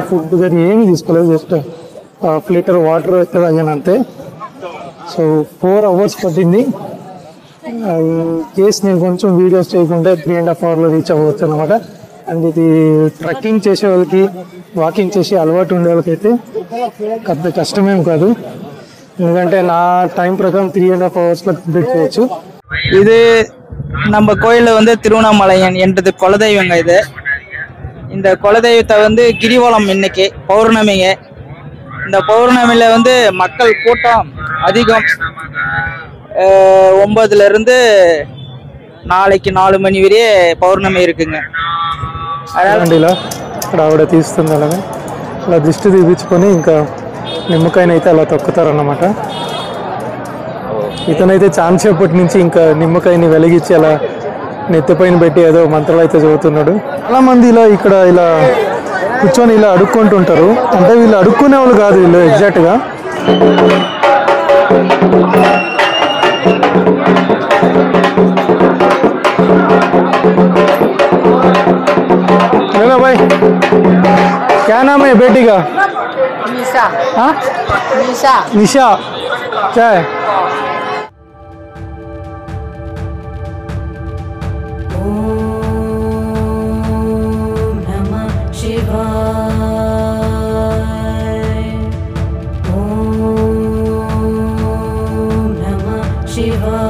Food కానీ ఏమి తీసుకోలేదు, జస్ట్ హాఫ్ లీటర్ వాటర్ అయితే తాగాను అంతే. సో 4 hours పట్టింది. కేసు నేను కొంచెం వీడియోస్ చేయకుండా 3.5 hours రీచ్ అవ్వచ్చు అనమాట. అండ్ ఇది ట్రెక్కింగ్ చేసే వాళ్ళకి, వాకింగ్ చేసే అలవాటు ఉండే వాళ్ళకైతే పెద్ద కష్టమేం కాదు, ఎందుకంటే నా టైం ప్రకారం 3.5 hours కంప్లీట్ చేయొచ్చు. இது நம்ம கோயிலில் வந்து திருவண்ணாமலையன் என்றது குலதெய்வங்க. இது இந்த குலதெய்வத்தை வந்து கிரிவலம் இன்னைக்கு பௌர்ணமிங்க. இந்த பௌர்ணமியில் வந்து மக்கள் கூட்டம் அதிகம். 9 இருந்து నాளைக்கு 4 மணி వరే పౌర్ణమి இருக்குங்க. ఇలా ఇక్కడ ఆవిడ తీస్తుంది, అలాగే అలా దిష్టి తీపించుకొని ఇంకా నిమ్మకాయనైతే అలా తొక్కుతారన్నమాట. ఇతనైతే చాలాసేపటి నుంచి ఇంకా నిమ్మకాయని వెలిగించి అలా నెత్తిపైన పెట్టి ఏదో మంత్రాలు అయితే చదువుతున్నాడు. చాలా మంది ఇలా ఇక్కడ ఇలా కూర్చొని ఇలా అడుక్కుంటుంటారు. అంటే వీళ్ళు అడుక్కునే వాళ్ళు కాదు, వీళ్ళు ఎగ్జాక్ట్గా भाई क्या नाम है बेटी का? निशा. हाँ निशा. निशा क्या है? ओम नमः शिवाय. ओम नमः शिवाय.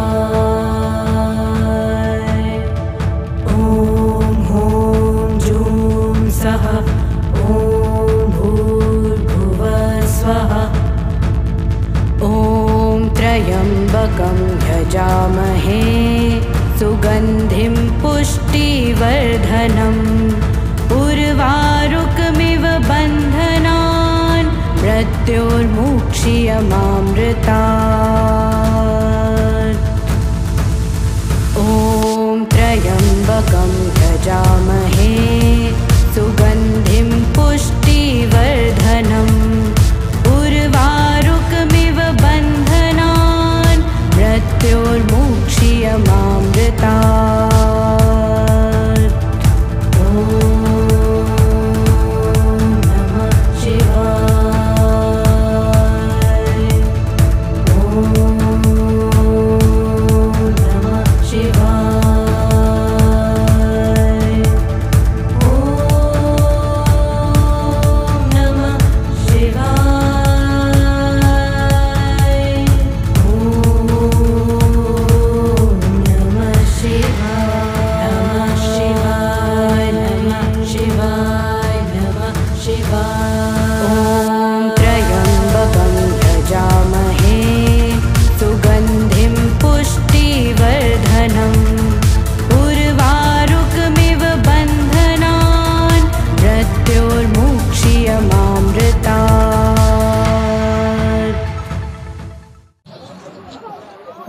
त्र्यम्बकं यजामहे सुगन्धिं पुष्टिवर्धनम् उर्वारुकमिव बन्धनान् मृत्योर्मुक्ष्यमामृतात्. ॐ त्र्यम्बकं यजामहे सुगन्धिं पुष्टिवर्धनम् उर्वारुकमिव बन्धनान् मृत्योर्मुक्ष्यमामृतात्. ॐ नमः शिवाय. ॐ नमः शिवाय. ॐ नमः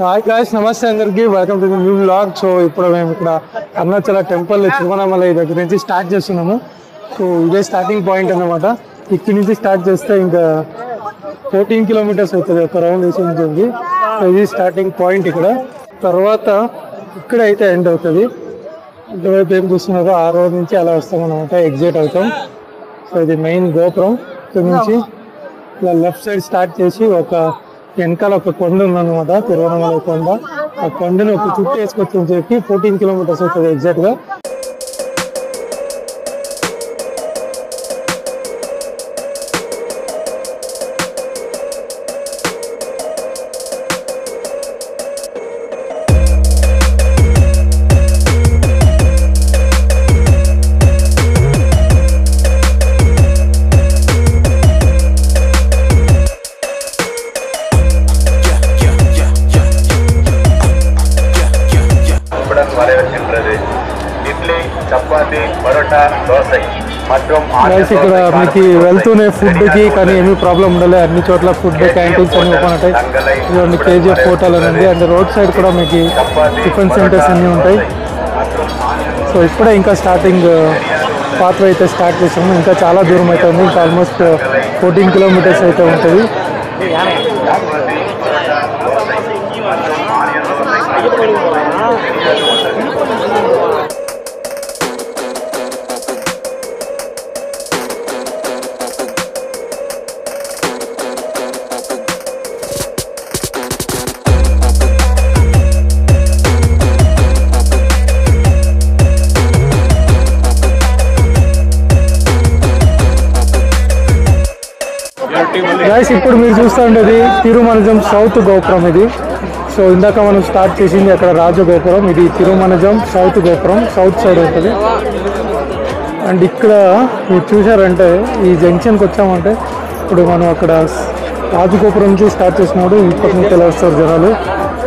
హాయ్ గాయ్స్, నమస్తే అందరికీ, welcome to the new vlog. So ఇప్పుడు మేము ఇక్కడ అరుణాచల టెంపుల్ తిరువణామలై దగ్గర నుంచి స్టార్ట్ చేస్తున్నాము. సో ఇదే స్టార్టింగ్ పాయింట్ అన్నమాట. ఇక్కడ నుంచి స్టార్ట్ చేస్తే ఇంకా 14 kilometers అవుతుంది, ఒక రౌండ్ వేసి ఉంటుంది. సో ఇది స్టార్టింగ్ పాయింట్. ఇక్కడ తర్వాత ఇక్కడ అయితే ఎండ్ అవుతుంది. ఇటువైపు ఏం చూస్తున్నారో ఆ రోడ్ నుంచి అలా వస్తాం అనమాట, ఎగ్జిట్ అవుతాం. సో ఇది మెయిన్ గోపురం. ఇక్కడ నుంచి ఇలా లెఫ్ట్ సైడ్ స్టార్ట్ చేసి ఒక వెనకాల ఒక కొండ ఉందన్నమాట, తిరువణామలై కొండ. ఆ కొండని ఒక చుట్టూ వేసుకొచ్చి చెప్పి 14 kilometers అవుతుంది ఎగ్జాక్ట్గా. ఇక్కడ మీకు వెళ్తూనే ఫుడ్కి కానీ ఏమీ ప్రాబ్లం ఉండలే. అన్ని చోట్ల ఫుడ్ క్యాంటీన్స్ అన్ని ఓపెన్ ఉంటాయి. ఇవన్నీ కేజీఎఫ్ హోటల్ అని ఉంది. అండ్ రోడ్ సైడ్ కూడా మీకు టిఫిన్ సెంటర్స్ అన్నీ ఉంటాయి. సో ఇప్పుడే ఇంకా స్టార్టింగ్ పాత్ర అయితే స్టార్ట్ చేసాము. ఇంకా చాలా దూరం అవుతుంది, ఇంకా ఆల్మోస్ట్ 14 kilometers అయితే ఉంటుంది. గైస్ ఇప్పుడు మీరు చూస్తూ ఉండేది తిరుమనజం సౌత్ గోపురం ఇది. సో ఇందాక మనం స్టార్ట్ చేసింది అక్కడ రాజగోపురం, ఇది తిరుమనజం సౌత్ గోపురం, సౌత్ సైడ్ ఉంటుంది. అండ్ ఇక్కడ మీరు చూసారంటే ఈ జంక్షన్కి వచ్చామంటే ఇప్పుడు మనం అక్కడ రాజగోపురం నుంచి స్టార్ట్ చేసినప్పుడు ఇప్పటి నుంచి ఎలా వస్తారు జనాలు.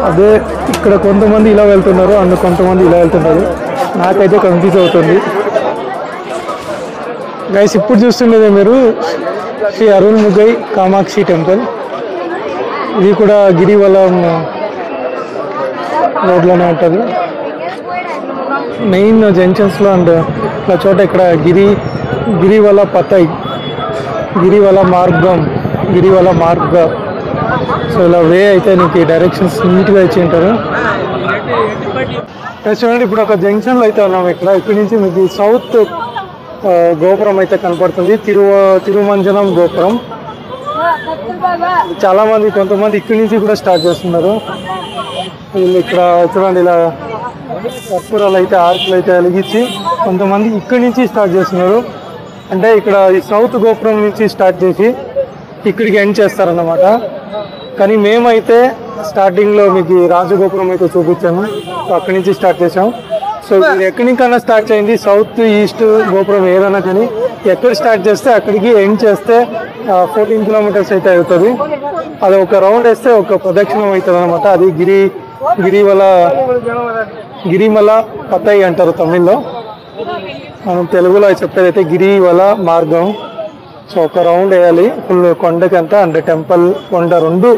అదే ఇక్కడ కొంతమంది ఇలా వెళ్తున్నారు అండ్ కొంతమంది ఇలా వెళ్తున్నారు. నాకైతే కన్ఫ్యూజ్ అవుతుంది. గైస్ ఇప్పుడు చూస్తుండేది మీరు శ్రీ అరుణ్ముగై కామాక్షి టెంపుల్. ఇది కూడా గిరివలం రోడ్లోనే ఉంటుంది. మెయిన్ జంక్షన్స్లో అండ్ ఇలా చోట ఇక్కడ గిరివల పతై, గిరివల మార్గ. సో ఇలా వే అయితే నీకు డైరెక్షన్స్ నీట్గా ఇచ్చి ఉంటారు. చూడండి ఇప్పుడు ఒక జంక్షన్లో అయితే ఉన్నాము. ఇక్కడి నుంచి మీకు సౌత్ గోపురం అయితే కనపడుతుంది, తిరుమంజనం గోపురం. చాలా మంది కొంతమంది ఇక్కడి నుంచి కూడా స్టార్ట్ చేస్తున్నారు. వీళ్ళు ఇక్కడ చూడండి ఇలా కర్పూరాలు అయితే ఆర్కులు అయితే వెలిగించి కొంతమంది ఇక్కడి నుంచి స్టార్ట్ చేస్తున్నారు. అంటే ఇక్కడ ఈ సౌత్ గోపురం నుంచి స్టార్ట్ చేసి ఇక్కడికి ఎండ్ చేస్తారన్నమాట. కానీ మేమైతే స్టార్టింగ్లో మీకు రాజగోపురం అయితే చూపించాము. సో అక్కడి నుంచి స్టార్ట్ చేసాం. సో ఇది ఎక్కడి నుంకన్నా స్టార్ట్ చేయండి, సౌత్ ఈస్ట్ గోపురం ఏదైనా కానీ ఎక్కడ స్టార్ట్ చేస్తే అక్కడికి ఎండ్ చేస్తే 14 కిలోమీటర్స్ అయితే అవుతుంది. అది ఒక రౌండ్ వేస్తే ఒక ప్రదక్షిణం అవుతుంది అనమాట. అది గిరిమల పతై అంటారు తమిళ్లో. మనం తెలుగులో చెప్పేది అయితే గిరివల మార్గం. సో ఒక రౌండ్ వేయాలి ఫుల్ కొండకి అంతా, అంటే టెంపుల్ కొండ రెండు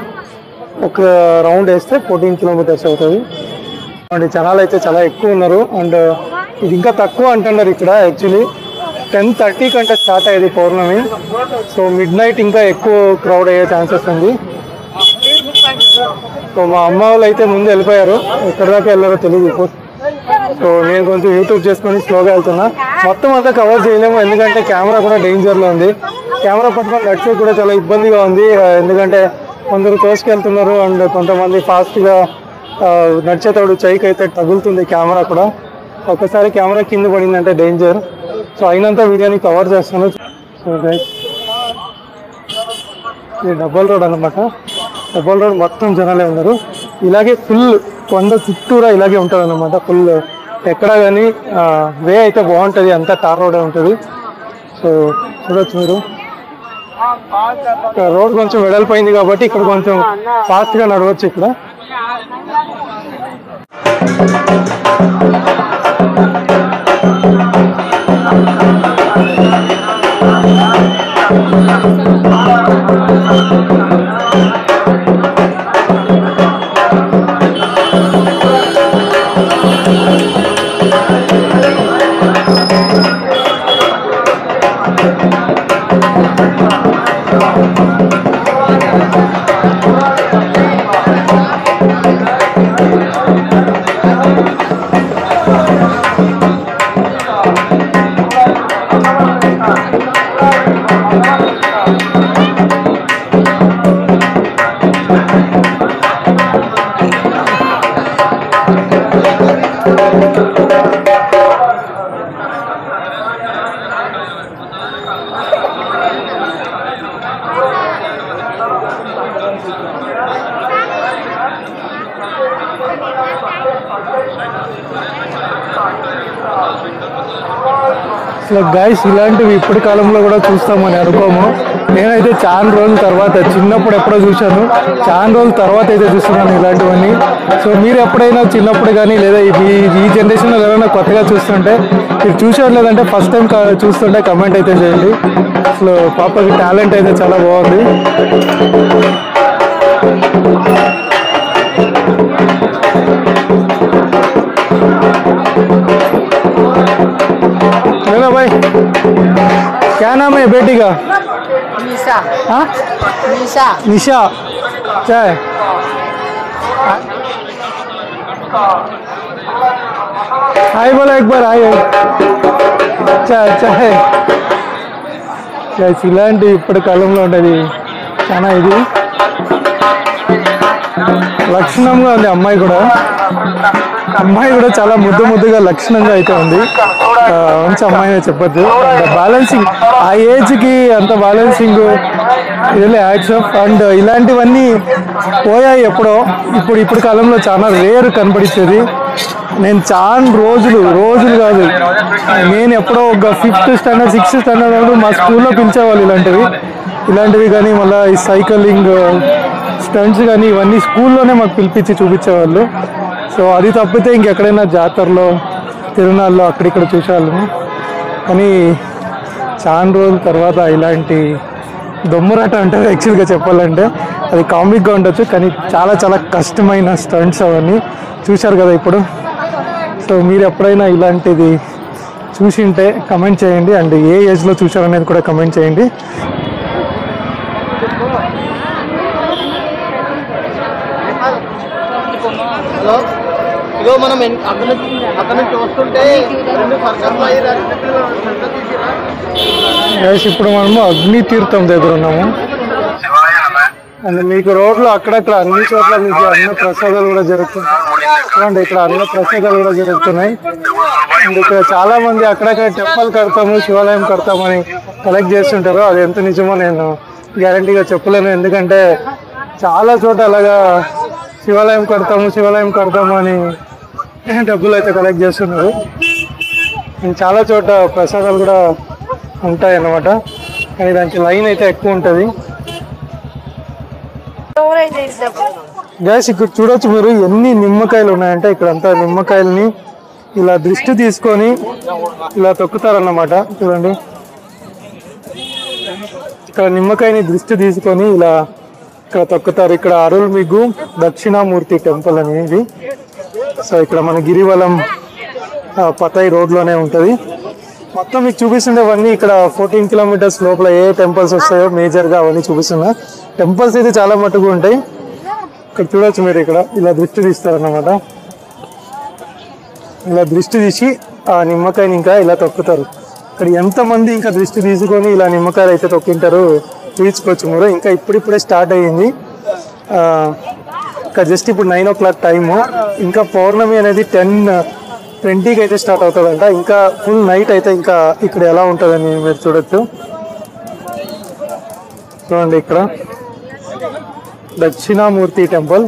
ఒక రౌండ్ వేస్తే 14 కిలోమీటర్స్ అవుతుంది. అండ్ జనాలు అయితే చాలా ఎక్కువ ఉన్నారు. అండ్ ఇది ఇంకా తక్కువ అంటున్నారు ఇక్కడ. యాక్చువల్లీ 10:30 కంటే స్టార్ట్ అయ్యేది పౌర్ణమి. సో మిడ్ నైట్ ఇంకా ఎక్కువ క్రౌడ్ అయ్యే ఛాన్సెస్ ఉంది. సో మా అమ్మ వాళ్ళు అయితే ముందు వెళ్ళిపోయారు, ఎక్కడి దాకా వెళ్ళారో తెలియదు. సో నేను కొంచెం యూట్యూబ్ చేసుకొని స్లోగా వెళ్తున్నా. మొత్తం అంతా కవర్ చేయలేము, ఎందుకంటే కెమెరా కూడా డేంజర్లో ఉంది. కెమెరా పట్టుకొని నడిచే కూడా చాలా ఇబ్బందిగా ఉంది, ఎందుకంటే కొందరు తోసుకెళ్తున్నారు అండ్ కొంతమంది ఫాస్ట్గా నడిచేటప్పుడు చైకి అయితే తగులుతుంది కెమెరా కూడా. ఒక్కసారి కెమెరా కింద పడిందంటే డేంజర్. సో అయినంత వీడియోని కవర్ చేస్తాను. సో గైస్ ఇది డబల్ రోడ్ అనమాట. డబల్ రోడ్ మొత్తం జనాలే ఉన్నారు. ఇలాగే ఫుల్ కొండ చుట్టూరా ఇలాగే ఉంటుంది అనమాట. ఫుల్ ఎక్కడ కానీ వే అయితే బాగుంటుంది, అంతా టార్ రోడే ఉంటుంది. సో చూడొచ్చు మీరు, రోడ్ కొంచెం వెడల్పోయింది కాబట్టి ఇక్కడ కొంచెం ఫాస్ట్గా నడవచ్చు. ఇక్కడ అసలు గైస్ ఇలాంటివి ఇప్పటి కాలంలో కూడా చూస్తామని అనుకోము. నేనైతే చాలా రోజుల తర్వాత, చిన్నప్పుడు ఎప్పుడో చూశాను, చాలా రోజుల తర్వాత అయితే చూస్తున్నాను ఇలాంటివన్నీ. సో మీరు ఎప్పుడైనా చిన్నప్పుడు కానీ లేదా ఈ జనరేషన్లో ఎవరైనా కొత్తగా చూస్తుంటే, మీరు చూసారు లేదంటే ఫస్ట్ టైం చూస్తుంటే కమెంట్ అయితే చేయండి. అసలు పాపకి టాలెంట్ అయితే చాలా బాగుంది. हेलो भाई, क्या नाम है बेटी का? निशा। हाँ, निशा। निशा क्या है? हाय बोला एक बार हाय अच्छा अच्छा है ఇలాంటి ఇప్పటి కాలంలో ఉండేది చాలా ఇది లక్షణంగా ఉంది. అమ్మాయి కూడా చాలా ముద్దుగా లక్షణంగా అయితే ఉంది. మంచి అమ్మాయి చెప్పొద్దు. బ్యాలెన్సింగ్ ఆ ఏజ్ కి అంత balancing really hats off. And ఇలాంటివన్నీ పోయాయి ఎప్పుడో. ఇప్పుడు కాలంలో చాలా రేర్ కనపడిచ్చేది. నేను చాలా రోజులు కాదు, నేను ఎప్పుడో ఒక 5th స్టాండర్డ్ 6th స్టాండర్డ్ మా స్కూల్లో పిలిచేవాళ్ళు ఇలాంటివి కానీ మళ్ళీ ఈ సైక్లింగ్ స్టంట్స్ కానీ ఇవన్నీ స్కూల్లోనే మాకు పిలిపించి చూపించేవాళ్ళు. సో అది తప్పితే ఇంకెక్కడైనా జాతరలో తిరునాళ్ళలో అక్కడిక్కడ చూసేవాళ్ళము. కానీ చాలా రోజుల తర్వాత ఇలాంటి దొమ్మరాట అంటారు యాక్చువల్గా చెప్పాలంటే. అది కామిక్గా ఉండొచ్చు కానీ చాలా చాలా కష్టమైన స్టంట్స్ అవన్నీ చూశారు కదా ఇప్పుడు. సో మీరు ఎప్పుడైనా ఇలాంటిది చూసింటే కమెంట్ చేయండి. అండ్ ఏ ఏజ్లో చూశారనేది కూడా కమెంట్ చేయండి. ఇగో మనం అక్కడ నుంచి వస్తుంటే ఇప్పుడు మనము అగ్ని తీర్థం దగ్గర ఉన్నాము. అండ్ మీకు రోడ్లో అక్కడక్కడ అన్ని చోట్ల మీకు అన్న ప్రసాదాలు కూడా జరుగుతున్నాయి. చూడండి ఇక్కడ అన్న ప్రసాదాలు కూడా జరుగుతున్నాయి. అండ్ ఇక్కడ చాలా మంది అక్కడక్కడ టెంపుల్ కడతాము, శివాలయం కడతామని కలెక్ట్ చేస్తుంటారు. అది ఎంత నిజమో నేను గ్యారంటీగా చెప్పలేను. ఎందుకంటే చాలా చోట అలాగా శివాలయం కడతాము అని డబ్బులు అయితే కలెక్ట్ చేస్తున్నారు. చాలా చోట ప్రసాదాలు కూడా ఉంటాయి అన్నమాట. కానీ దానికి లైన్ అయితే ఎక్కువ ఉంటుంది. గ్యాస్ ఇక్కడ చూడొచ్చు మీరు ఎన్ని నిమ్మకాయలు ఉన్నాయంటే. ఇక్కడ అంతా నిమ్మకాయలని ఇలా దృష్టి తీసుకొని ఇలా తొక్కుతారన్నమాట. చూడండి ఇక్కడ నిమ్మకాయని దృష్టి తీసుకొని ఇలా ఇక్కడ తొక్కుతారు. ఇక్కడ అరుల్మిగు దక్షిణామూర్తి టెంపుల్ అనేది. సో ఇక్కడ మన గిరివలం పతాయి రోడ్లోనే ఉంటుంది. మొత్తం మీకు చూపిస్తుండేవన్నీ ఇక్కడ 14 కిలోమీటర్స్ లోపల ఏ టెంపుల్స్ వస్తాయో మేజర్గా అవన్నీ చూపిస్తున్నా. టెంపుల్స్ అయితే చాలా మట్టుకు ఉంటాయి. ఇక్కడ చూడొచ్చు మీరు ఇక్కడ ఇలా దృష్టి తీస్తారన్నమాట. ఇలా దృష్టి తీసి ఆ నిమ్మకాయని ఇంకా ఇలా తొక్కుతారు. ఇక్కడ ఎంతమంది ఇంకా దృష్టి తీసుకొని ఇలా నిమ్మకాయలు అయితే తొక్కింటారు తీసుకోవచ్చు మీరు. ఇంకా ఇప్పుడిప్పుడే స్టార్ట్ అయ్యింది. ఇంకా జస్ట్ ఇప్పుడు 9 o'clock టైము. ఇంకా పౌర్ణమి అనేది 10:20కి అయితే స్టార్ట్ అవుతుందంట. ఇంకా ఫుల్ నైట్ అయితే ఇంకా ఇక్కడ ఎలా ఉంటుందని మీరు చూడొచ్చు. చూడండి ఇక్కడ దక్షిణామూర్తి టెంపుల్.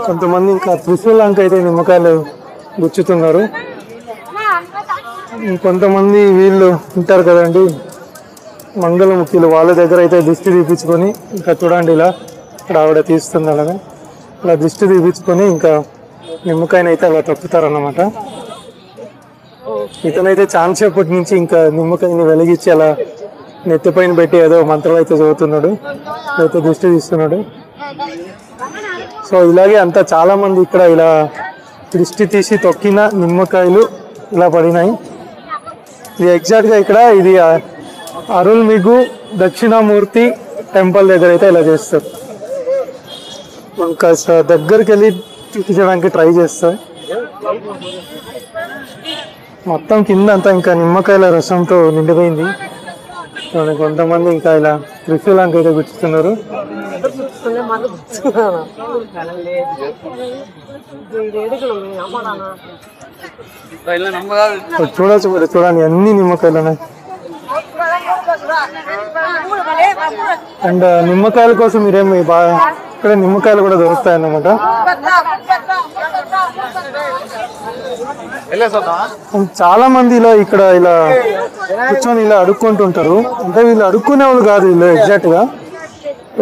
కొంతమంది ఇంకా త్రిశూలంక అయితే నిమ్మకాయలు గుచ్చుతున్నారు. కొంతమంది వీళ్ళు ఉంటారు కదండి మంగళముఖులు, వాళ్ళ దగ్గర అయితే దిష్టి తీపించుకొని ఇంకా చూడండి ఇలా ఇక్కడ ఆవిడ తీస్తుంది అలాగా ఇలా దిష్టి తీపించుకొని ఇంకా నిమ్మకాయని అయితే అలా తొక్కుతారన్నమాట. ఇతనైతే చాలాసేపటి నుంచి ఇంకా నిమ్మకాయని వెలిగించి అలా నెత్తిపైన పెట్టి ఏదో మంత్రాలు అయితే చదువుతున్నాడు, అయితే దిష్టి తీస్తున్నాడు. సో ఇలాగే అంతా చాలా మంది ఇక్కడ ఇలా దృష్టి తీసి తొక్కిన నిమ్మకాయలు ఇలా పడినాయి. ఇది ఎగ్జాక్ట్గా ఇక్కడ ఇది అరుల్మిగు దక్షిణామూర్తి టెంపుల్ దగ్గర అయితే ఇలా చేస్తారు. ఇంకా దగ్గరికి వెళ్ళి చూపించడానికి ట్రై చేస్తారు. మొత్తం కింద అంతా ఇంకా నిమ్మకాయల రసంతో నిండిపోయింది. కొంతమంది ఇంకా ఇలా త్రిశూలంక అయితే గుచ్చుతున్నారు. చూడొచ్చు మీరు, చూడండి అన్ని నిమ్మకాయలు ఉన్నాయి. అండ్ నిమ్మకాయల కోసం మీరేమి బాగా ఇక్కడ నిమ్మకాయలు కూడా దొరుకుతాయి అన్నమాట. చాలా మంది ఇలా ఇక్కడ ఇలా కూర్చొని ఇలా అడుక్కుంటుంటారు. అంటే వీళ్ళు అడుక్కునే వాళ్ళు కాదు, వీళ్ళు ఎగ్జాక్ట్ గా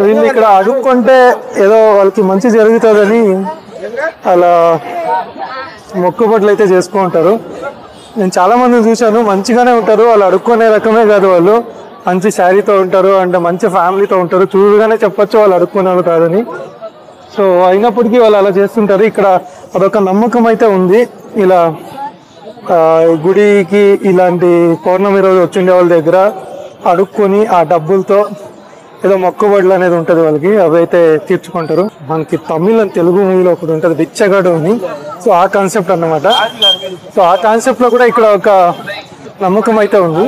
వీళ్ళు ఇక్కడ అడుక్కుంటే ఏదో వాళ్ళకి మంచి జరుగుతుందని అలా మొక్కుబట్లు అయితే చేసుకుంటారు. నేను చాలా మందిని చూశాను, మంచిగానే ఉంటారు. వాళ్ళు అడుక్కునే రకమే కాదు, వాళ్ళు మంచి శారీతో ఉంటారు అండ్ మంచి ఫ్యామిలీతో ఉంటారు. చూడగానే చెప్పొచ్చు వాళ్ళు అడుక్కునే వాళ్ళు కాదని. సో అయినప్పటికీ వాళ్ళు అలా చేస్తుంటారు. ఇక్కడ అదొక నమ్మకం అయితే ఉంది. ఇలా గుడికి ఇలాంటి పౌర్ణమి రోజు వచ్చిండే వాళ్ళ దగ్గర అడుక్కొని ఆ డబ్బులతో ఏదో మొక్కుబడులు అనేది ఉంటుంది వాళ్ళకి, అవైతే తీర్చుకుంటారు. మనకి తమిళ్ అండ్ తెలుగు మూవీలో ఒకటి ఉంటుంది బిచ్చగాడు అని. సో ఆ కాన్సెప్ట్ అన్నమాట. సో ఆ కాన్సెప్ట్ లో కూడా ఇక్కడ ఒక నమ్మకం అయితే ఉంది.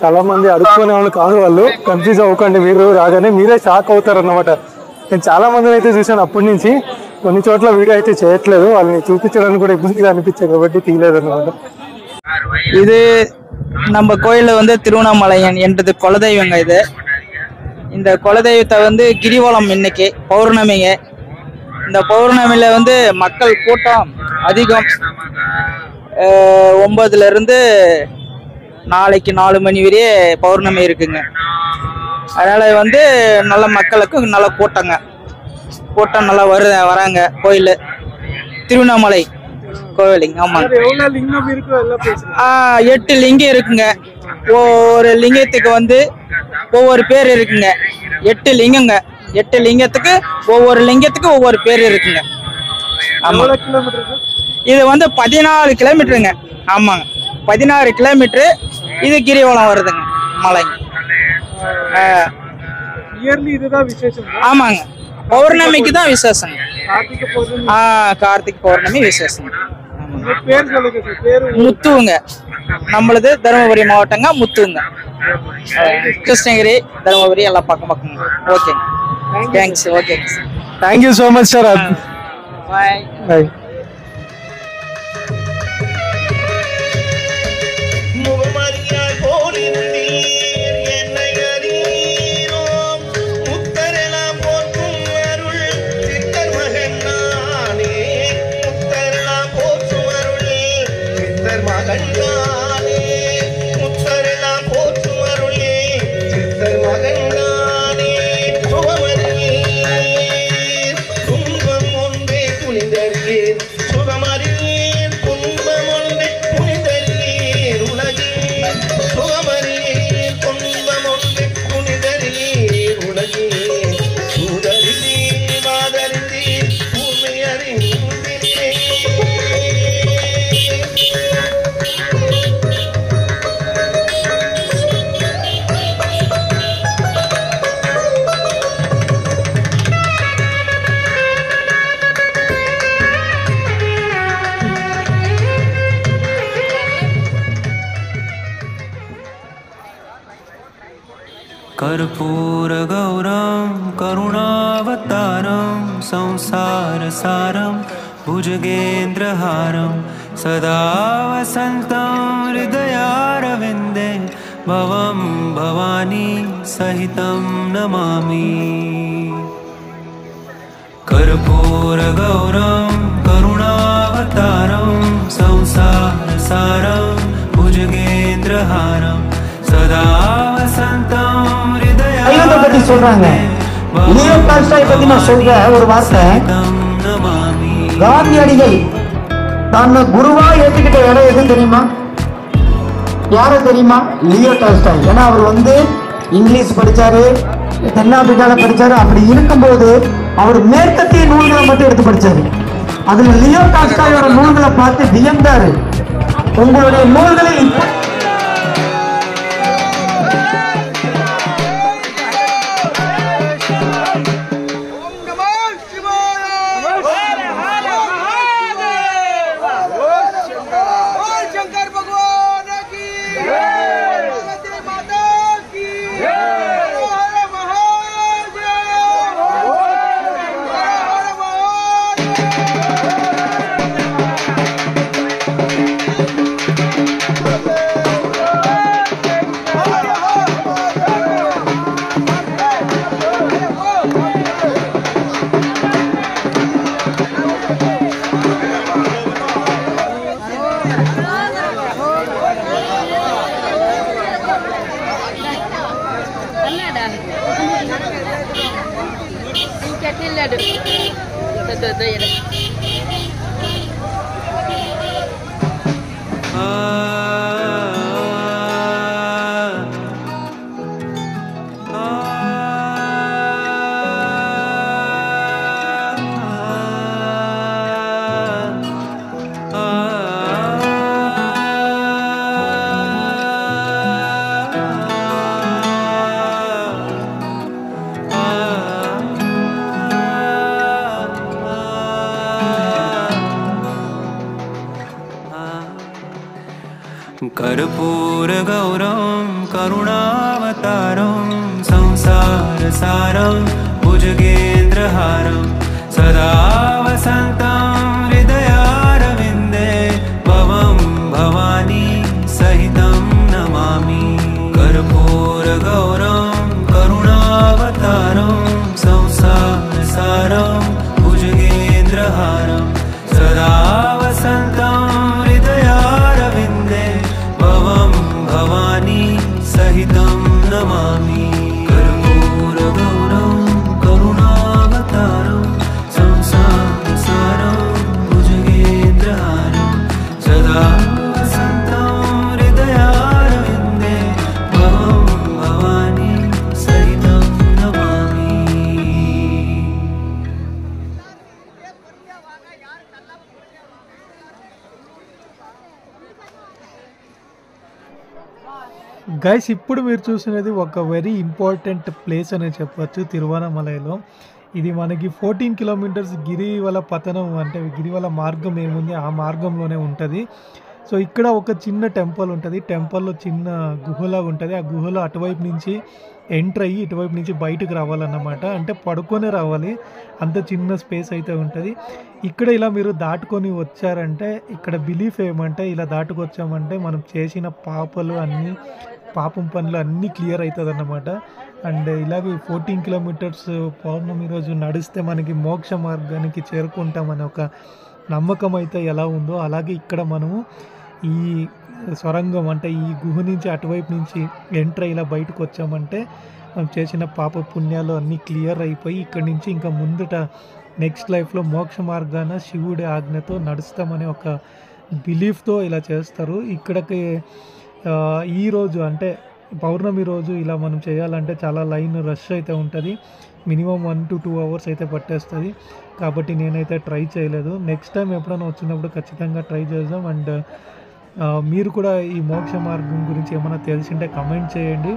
చాలా మంది అడుక్కునే వాళ్ళు కాదు, వాళ్ళు కన్ఫ్యూజ్ అవ్వకండి. మీరు రాగానే మీరే షాక్ అవుతారు అన్నమాట. నేను చాలా మందిని అయితే చూసాను అప్పటి నుంచి. కొన్ని చోట్ల వీడియో అయితే చేయట్లేదు, వాళ్ళని చూపించడానికి కూడా ఇబ్బందిగా అనిపించాయి కాబట్టి తీయలేదు అన్నమాట. இது நம்ம கோயில்ல வந்து திருவண்ணாமலையன் என்றது குலதெய்வங்க. இது இந்த குலதெய்வத்தை வந்து கிரிவலம் இன்னைக்கு பௌர்ணமிங்க. இந்த பௌர்ணமியில வந்து மக்கள் கூட்டம் அதிகம். 9ல இருந்து நாளைக்கு 4 மணி வரையே பௌர்ணமி இருக்குங்க. அதனால வந்து நல்ல மக்களுக்கு நல்ல கூட்டம் நல்லா வராங்க கோயில் திருவண்ணாமலை கோயிலுங்க. ஆமாங்க. 8 லிங்கம் இருக்குங்க. ஒவ்வொரு லிங்கத்துக்கு வந்து ஒவ்வொரு பேர் இருக்குங்க. 8 லிங்கங்க. 8 லிங்கத்துக்கு ஒவ்வொரு பேர் இருக்குங்க. ஆமா. இது வந்து 14 கிலோமீட்டருங்க. ஆமாங்க, 16 கிலோமீட்டரு இது கிரிவலம் வருதுங்க மலைங்க. ஆமாங்க, பௌர்ணமிக்கு தான் விசேஷம். கார்த்திக் பௌர்ணமி விசேஷம். முத்துங்க, நம்மளது தருமபுரி மாவட்டங்க. முத்துங்க, கிருஷ்ணகிரி, தருமபுரி எல்லாம் பக்கங்க. ஓகேங்க, தேங்க்ஸ். ஓகேங்க sir, thank you so much sir. Bye. Bye. कर्पूरगौरं करुणावतारं संसारसारं भुजगेन्द्रहारं सदा वसन्तं हृदयारविन्दे भवं भवानी सहितं नमामि। कर्पूरगौरं करुणावतारं संसारसारं भुजगेन्द्रहारं सदा वसन्तं பத்தி சொல்றாங்க. லியோ டால்ஸ்டாய் பத்தி நான் சொல்ற ஒரு வார்த்தை, காந்தியடிகள் தன்னை குருவா ஏற்றுக்கிட்ட இடம் எதுன்னு தெரியுமா? யார தெரியுமா? Leo Tolstoy. ஏன்னா அவர் வந்து இங்கிலீஷ் படிச்சாரு, தென்னாப்பிரிக்கால படிச்சாரு. அப்படி இருக்கும்போது அவர் மேற்கத்திய நூல்களை மட்டும் எடுத்து படிச்சாரு. அதுல லியோ டால்ஸ்டாயோட நூல்களை பார்த்து வியந்தாரு. உங்களுடைய நூல்களை कर्पूरगौरं करुणावतारं संसारसारं भुजगेन्द्रहारं सदा वसन्तं हृदयारविन्दे भवं भवानी सहितं नमामि कर्पूरगौरं करुणावतारं संसारसारं भुजगेन्द्रहारं सदा वसन्तं हृदयारविन्दे भवं भवानी सहितं नमामि कर्पूरगौरं करुणावतारं संसारसारं भुजगेन्द्रहारं सदा वसन्तं हृदयारविन्दे भवं भवानी सहितं नमामि। గైస్ ఇప్పుడు మీరు చూసినది ఒక వెరీ ఇంపార్టెంట్ ప్లేస్ అనే చెప్పొచ్చు తిరువణమలైలో. ఇది మనకి 14 కిలోమీటర్స్ గిరివల పతనం అంటే గిరివల మార్గం ఏముంది ఆ మార్గంలోనే ఉంటుంది. సో ఇక్కడ ఒక చిన్న టెంపుల్ ఉంటుంది. టెంపుల్లో చిన్న గుహలాగా ఉంటుంది. ఆ గుహలో అటువైపు నుంచి ఎంటర్ అయ్యి ఇటువైపు నుంచి బయటకు రావాలన్నమాట. అంటే పడుకొనే రావాలి, అంత చిన్న స్పేస్ అయితే ఉంటుంది. ఇక్కడ ఇలా మీరు దాటుకొని వచ్చారంటే ఇక్కడ బిలీఫ్ ఏమంటే ఇలా దాటుకొచ్చామంటే మనం చేసిన పాపం పనులు అన్నీ క్లియర్ అవుతుంది అన్నమాట. అండ్ ఇలాగే 14 కిలోమీటర్స్ పౌర్ణమి రోజు నడిస్తే మనకి మోక్ష మార్గానికి చేరుకుంటామనే ఒక నమ్మకం అయితే ఎలా ఉందో అలాగే ఇక్కడ మనము ఈ సొరంగం అంటే ఈ గుహ నుంచి అటువైపు నుంచి ఎంటర్ ఇలా బయటకు వచ్చామంటే మనం చేసిన పాప పుణ్యాలు అన్నీ క్లియర్ అయిపోయి ఇక్కడి నుంచి ఇంకా ముందుట నెక్స్ట్ లైఫ్లో మోక్ష మార్గాన శివుడి ఆజ్ఞతో నడుస్తామనే ఒక బిలీఫ్తో ఇలా చేస్తారు. ఇక్కడికి ఈరోజు అంటే పౌర్ణమి రోజు ఇలా మనం చేయాలంటే చాలా లైన్ రష్ అయితే ఉంటుంది. మినిమం 1 to 2 hours అయితే పట్టేస్తుంది. కాబట్టి నేనైతే ట్రై చేయలేదు. నెక్స్ట్ టైం ఎప్పుడైనా వచ్చినప్పుడు ఖచ్చితంగా ట్రై చేద్దాం. అండ్ మీరు కూడా ఈ మోక్ష మార్గం గురించి ఏమైనా తెలిసింటే కమెంట్ చేయండి.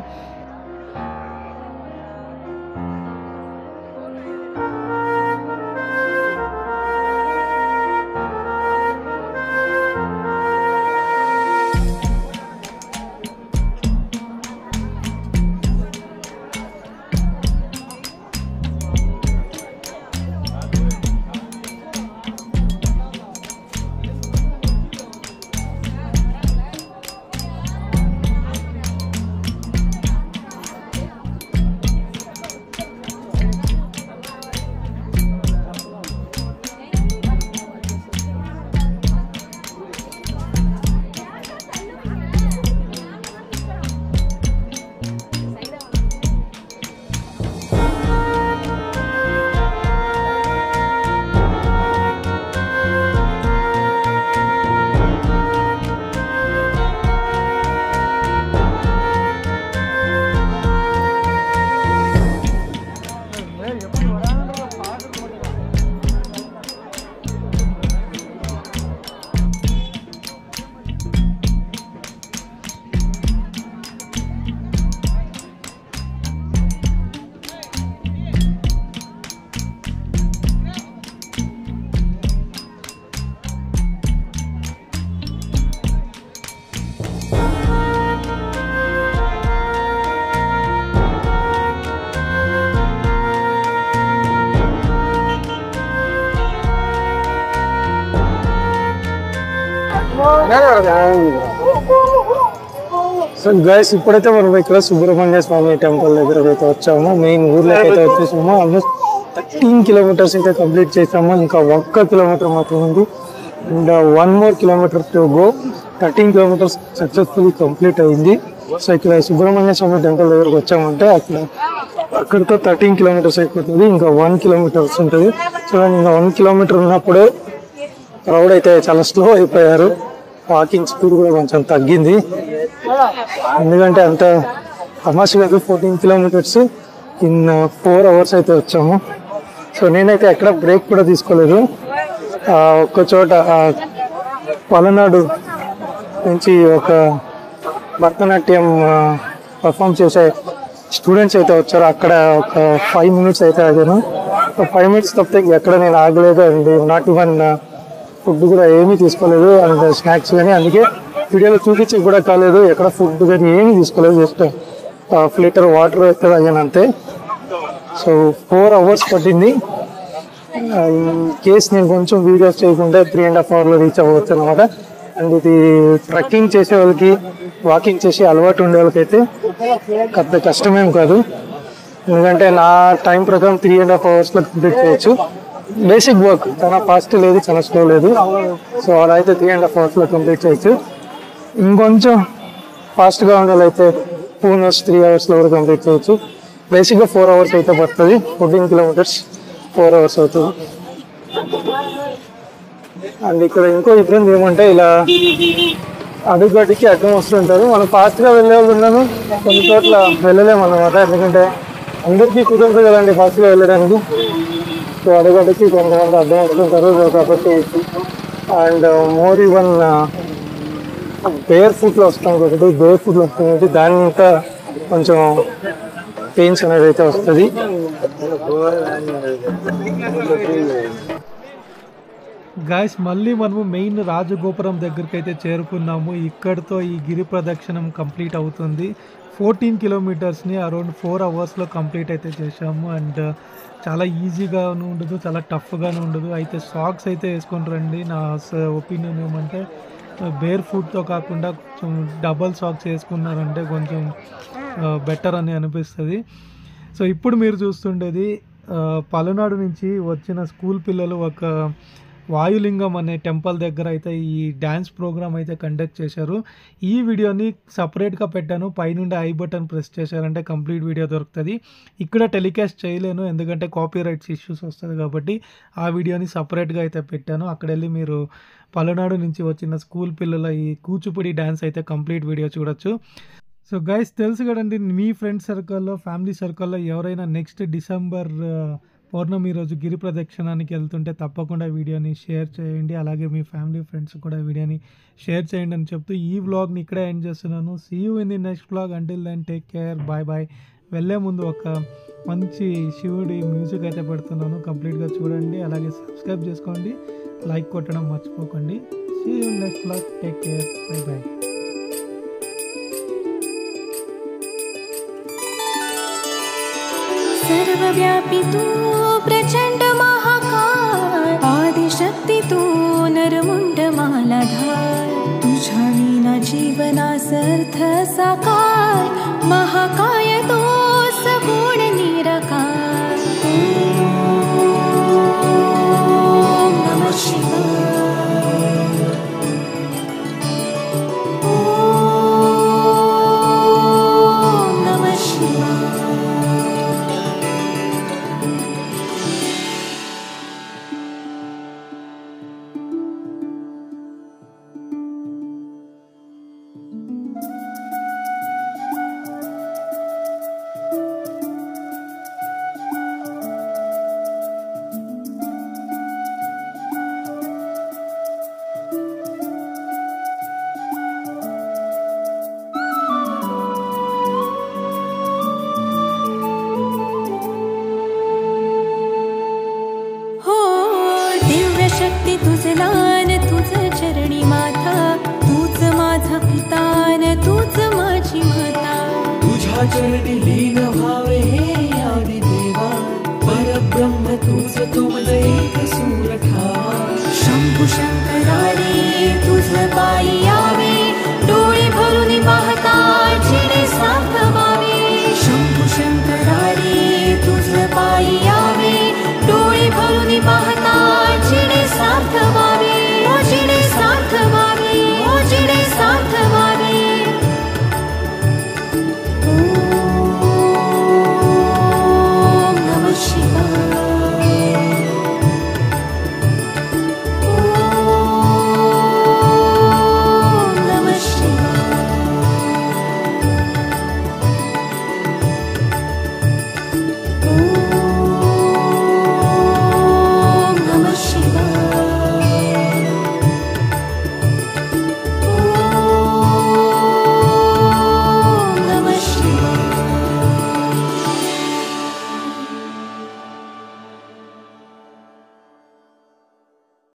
సో గైస్ ఇప్పుడైతే మనం ఇక్కడ సుబ్రహ్మణ్య స్వామి టెంపుల్ దగ్గరకు అయితే వచ్చాము. మెయిన్ ఊర్లోకి అయితే వచ్చేసాము. ఆల్మోస్ట్ 13 కిలోమీటర్స్ అయితే కంప్లీట్ చేసాము. ఇంకా 1 కిలోమీటర్ మాత్రం ఉంది. And 1 more kilometer to go. 13 kilometres successfully complete అయింది. సో ఇక్కడ సుబ్రహ్మణ్య స్వామి టెంపుల్ దగ్గరకు వచ్చామంటే అక్కడితో 13 కిలోమీటర్స్ అయిపోతుంది. ఇంకా 1 kilometer ఉంటుంది. సో ఇంకా 1 kilometer ఉన్నప్పుడే క్రౌడ్ అయితే చాలా స్లో అయిపోయారు. వాకింగ్ స్పీడ్ కూడా కొంచెం తగ్గింది. ఎందుకంటే అంత సమస్య 14 kilometers ఇన్ 4 hours అయితే వచ్చాము. సో నేనైతే ఎక్కడ బ్రేక్ కూడా తీసుకోలేదు. ఒక్క చోట పలనాడు నుంచి ఒక భరతనాట్యం పర్ఫామ్ చేసే స్టూడెంట్స్ అయితే వచ్చారు. అక్కడ ఒక 5 minutes అయితే ఆగాను. 5 minutes తప్పితే ఎక్కడ నేను ఆగలేదు. అండ్ నాట్ ఈవెన్ ఫుడ్ కూడా ఏమీ తీసుకోలేదు అండ్ స్నాక్స్ కానీ. అందుకే వీడియోలో చూపించి కూడా కాలేదు, ఎక్కడ ఫుడ్ కానీ ఏమీ తీసుకోలేదు, జస్ట్ హాఫ్ లీటర్ వాటర్ అయితే తాగాను అంతే. సో 4 hours పట్టింది. కేసు నేను కొంచెం వీడియోస్ చేయకుంటే 3.5 hours రీచ్ అవ్వచ్చు అనమాట. అండ్ ఇది ట్రెక్కింగ్ చేసే వాళ్ళకి, వాకింగ్ చేసే అలవాటు ఉండే వాళ్ళకైతే పెద్ద కష్టమేం కాదు, ఎందుకంటే నా టైం ప్రకారం 3.5 hours కంప్లీట్ చేయొచ్చు. బేసిక్ వర్క్ చాలా ఫాస్ట్ లేదు, చాలా స్లో లేదు. సో అలా అయితే 3.5 hours కంప్లీట్ చేయొచ్చు. ఇంకొంచెం ఫాస్ట్గా ఉండే వాళ్ళైతే 2 hours 3 hours వరకు కంప్లీట్ చేయొచ్చు. బేసిక్గా 4 hours అయితే పడుతుంది. 14 kilometers 4 hours అవుతుంది. అండ్ ఇక్కడ ఇంకో ఇబ్బంది ఏమంటే ఇలా అడుగడికి అడ్డం వస్తుంటారు. మనం ఫాస్ట్గా వెళ్ళే వాళ్ళు ఉన్నాను, కొన్ని చోట్ల వెళ్ళలేము అన్నమాట, ఎందుకంటే అందరికీ కుదరదు కదండి ఫాస్ట్గా వెళ్ళడానికి. సో అడుగడికి కొంతమంది అడ్డం వస్తుంటారు కాబట్టి. అండ్ మోర్ ఈవెన్ బేర్ ఫుట్లో వస్తాం కాబట్టి, బేర్ ఫుట్లో వస్తుంది దాని ఇంకా కొంచెం పెయిన్స్ అనేది అయితే వస్తుంది. గాయస్ మళ్ళీ మనము మెయిన్ రాజగోపురం దగ్గరికి అయితే చేరుకున్నాము. ఇక్కడితో ఈ గిరి ప్రదక్షిణం కంప్లీట్ అవుతుంది. 14 kilometersని అరౌండ్ 4 hours కంప్లీట్ అయితే చేసాము. అండ్ చాలా ఈజీగాను ఉండదు, చాలా టఫ్గాను ఉండదు. అయితే సాక్స్ అయితే వేసుకొని రండి. నా ఒపీనియన్ ఏమంటే బేర్ ఫుట్తో కాకుండా కొంచెం డబల్ సాక్స్ వేసుకున్నారంటే కొంచెం బెటర్ అని అనిపిస్తుంది. సో ఇప్పుడు మీరు చూస్తుండేది పలనాడు నుంచి వచ్చిన స్కూల్ పిల్లలు ఒక వాయులింగం అనే టెంపుల్ దగ్గర అయితే ఈ డ్యాన్స్ ప్రోగ్రామ్ అయితే కండక్ట్ చేశారు. ఈ వీడియోని సపరేట్గా పెట్టాను, పైనుండి ఐ బటన్ ప్రెస్ చేశారంటే కంప్లీట్ వీడియో దొరుకుతుంది. ఇక్కడ టెలికాస్ట్ చేయలేను ఎందుకంటే కాపీ రైట్స్ ఇష్యూస్ వస్తుంది కాబట్టి ఆ వీడియోని సపరేట్గా అయితే పెట్టాను. అక్కడ వెళ్ళి మీరు పలనాడు నుంచి వచ్చిన స్కూల్ పిల్లల ఈ కూచిపూడి డ్యాన్స్ అయితే కంప్లీట్ వీడియో చూడొచ్చు. సో గైస్ తెలుసు కదండి, మీ ఫ్రెండ్స్ సర్కిల్లో, ఫ్యామిలీ సర్కిల్లో ఎవరైనా నెక్స్ట్ December పౌర్ణమి రోజు గిరి ప్రదక్షిణానికి వెళ్తుంటే తప్పకుండా వీడియోని షేర్ చేయండి. అలాగే మీ ఫ్యామిలీ ఫ్రెండ్స్ కూడా వీడియోని షేర్ చేయండి అని చెప్తూ ఈ వ్లాగ్ని ఇక్కడే ఎండ్ చేస్తున్నాను. See you in the next vlog. Until then take care, bye bye. వెళ్ళే ముందు ఒక మంచి శివుడి మ్యూజిక్ అయితే పెడుతున్నాను, కంప్లీట్గా చూడండి. అలాగే సబ్స్క్రైబ్ చేసుకోండి, లైక్ కొట్టడం మర్చిపోకండి. See you in next vlog. Take care, bye bye. सर्वव्यापी तू प्रचंड महाकाय, आदिशक्ती तू नरमुंड मालाधार, तुझ्या विना जीवनास अर्थ साकार, महाकाय तू सगुण निराकार. ओम नमः शिवाय. ओम नमः शिवाय. शक्ती तुझ लान, तुझ चरणी माता, तूच माझा पितान, तूच माझी माता. तुझ्या चरणी लीन व्हावे हे आदि देवा, परब्रह्म तूच तुमज एक सूर ठावा. शंभू शंकराने तुझ पायी